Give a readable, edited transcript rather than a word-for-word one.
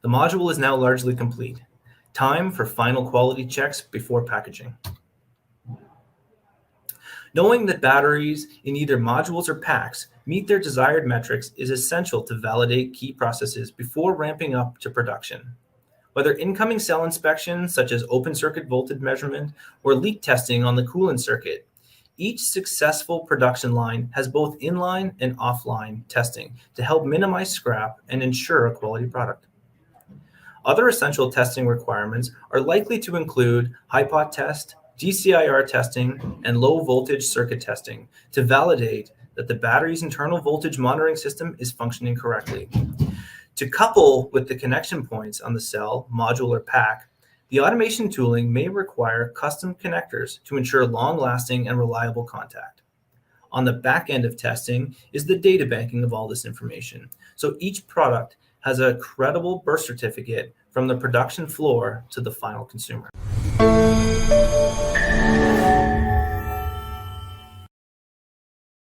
The module is now largely complete. Time for final quality checks before packaging. Knowing that batteries in either modules or packs meet their desired metrics is essential to validate key processes before ramping up to production. Whether incoming cell inspection, such as open circuit voltage measurement, or leak testing on the coolant circuit, each successful production line has both inline and offline testing to help minimize scrap and ensure a quality product. Other essential testing requirements are likely to include high-pot test, DCIR testing, and low voltage circuit testing to validate that the battery's internal voltage monitoring system is functioning correctly. To couple with the connection points on the cell, module, or pack, the automation tooling may require custom connectors to ensure long-lasting and reliable contact. On the back end of testing is the data banking of all this information, so each product has a credible birth certificate from the production floor to the final consumer.